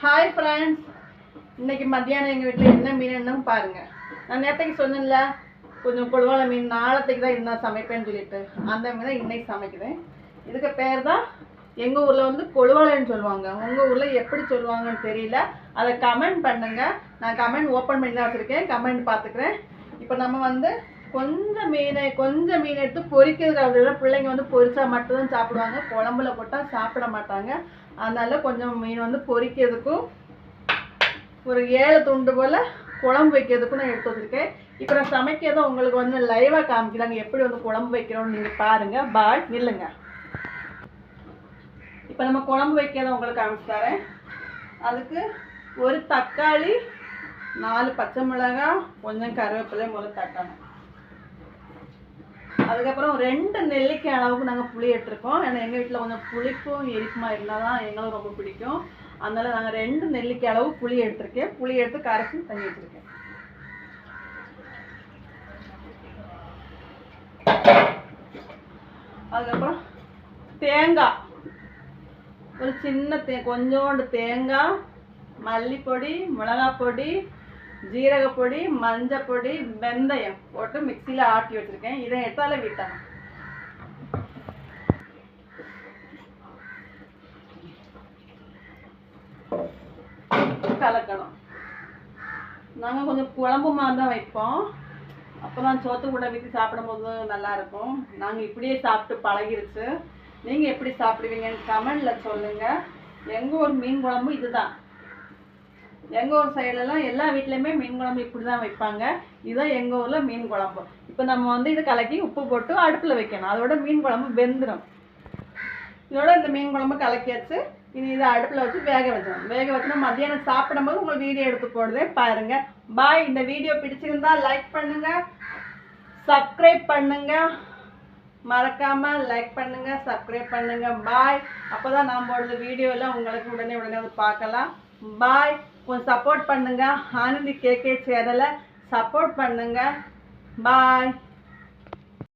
Hi friends, இன்னைக்கு மத்தியானம் எங்கள் வீட்டில் என்ன மீன் பாருங்க. நான் நேற்றுக்கு சொன்னேன்ல கொஞ்சம் கொடுவாளை மீன் நாளத்துக்கு தான் இருந்தால் சமைப்பேன்னு சொல்லிட்டு அந்த மீன் தான் இன்னைக்கு சமைக்கிறேன். இதுக்கு பேர் தான் எங்கள் ஊரில் வந்து கொடுவாளைன்னு சொல்லுவாங்க. உங்கள் ஊரில் எப்படி சொல்லுவாங்கன்னு தெரியல. அதை கமெண்ட் பண்ணுங்க. நான் கமெண்ட் ஓப்பன் பண்ணி தான் வச்சுருக்கேன், கமெண்ட் பார்த்துக்கிறேன். இப்போ நம்ம வந்து கொஞ்சம் மீன் எடுத்து பொரிக்கிறது. அப்படின்னா பிள்ளைங்க வந்து பொரிச்சா மட்டும்தான் சாப்பிடுவாங்க, குழம்புல போட்டால் சாப்பிட மாட்டாங்க. அதனால கொஞ்சம் மீன் வந்து பொரிக்கிறதுக்கும் ஒரு 7 துண்டு போல் குழம்பு வைக்கிறதுக்கும் நான் எடுத்து வச்சுருக்கேன். இப்போ நான் சமைக்கிறத உங்களுக்கு வந்து லைவாக காமிக்கிறாங்க, எப்படி வந்து குழம்பு வைக்கிறோன்னு நீங்கள் பாருங்கள். பாய், இல்லைங்க. இப்போ நம்ம குழம்பு வைக்கிறத உங்களுக்கு காமிச்சு தரேன். அதுக்கு ஒரு தக்காளி, 4 பச்சை மிளகாய், கொஞ்சம் கருவேப்பிலை முதல்ல தட்டணும். அதுக்கப்புறம் 2 நெல்லிக்காய் அளவுக்கு நாங்கள் புளி எடுத்துருக்கோம். ஏன்னா எங்கள் வீட்டில் கொஞ்சம் புளிப்பும் எரிப்புமா இருந்தால் தான் எங்களுக்கு ரொம்ப பிடிக்கும். அதனால் நாங்கள் 2 நெல்லிக்காய் அளவு புளி எடுத்துருக்கேன். புளி எடுத்து கரைச்சி தண்ணி வச்சுருக்கேன். அதுக்கப்புறம் தேங்காய், ஒரு சின்ன கொஞ்சோண்டு தேங்காய், மல்லிப்பொடி, மிளகாய் பொடி, ஜீரகப்பொடி, மஞ்சள் பொடி, வெந்தயம் போட்டு மிக்சியில் ஆட்டி வச்சுருக்கேன். இதை எடுத்தாலே விட்டணும். கலக்கணும். நாங்கள் கொஞ்சம் குழம்பு மாதிரி தான் வைப்போம், அப்போ தான் சோத்து கூட விற்று சாப்பிடும்போது நல்லாயிருக்கும். நாங்கள் இப்படியே சாப்பிட்டு பழகிருச்சு. நீங்கள் எப்படி சாப்பிடுவீங்கன்னு கமெண்டில் சொல்லுங்கள். எங்கள் ஊர் மீன் குழம்பு இதுதான். எங்கள் ஊர் சைடுலலாம் எல்லா வீட்லேயுமே மீன் குழம்பு இப்படி தான் வைப்பாங்க. இதுதான் எங்கள் ஊரில் மீன் குழம்பு. இப்போ நம்ம வந்து இதை கலக்கி உப்பு போட்டு அடுப்பில் வைக்கணும். அதோட மீன் குழம்பு வெந்துடும். இதோட இந்த மீன் குழம்பு கலக்கியாச்சு. இனி இதை அடுப்பில் வச்சு வேக வச்சோம். மத்தியானம் சாப்பிடும்போது உங்களுக்கு வீடியோ எடுத்து போடுறதே பாருங்கள். பாய். இந்த வீடியோ பிடிச்சிருந்தா லைக் பண்ணுங்கள், சப்ஸ்கிரைப் பண்ணுங்கள். மறக்காமல் லைக் பண்ணுங்கள், சப்ஸ்கிரைப் பண்ணுங்கள். பாய். அப்போ தான் நான் போடுற வீடியோ எல்லாம் உங்களுக்கு உடனே வந்து பார்க்கலாம். பாய். கொஞ்சம் சப்போர்ட் பண்ணுங்கள். ஆனந்தி கேகே சேனலை சப்போர்ட் பண்ணுங்கள். பாய்.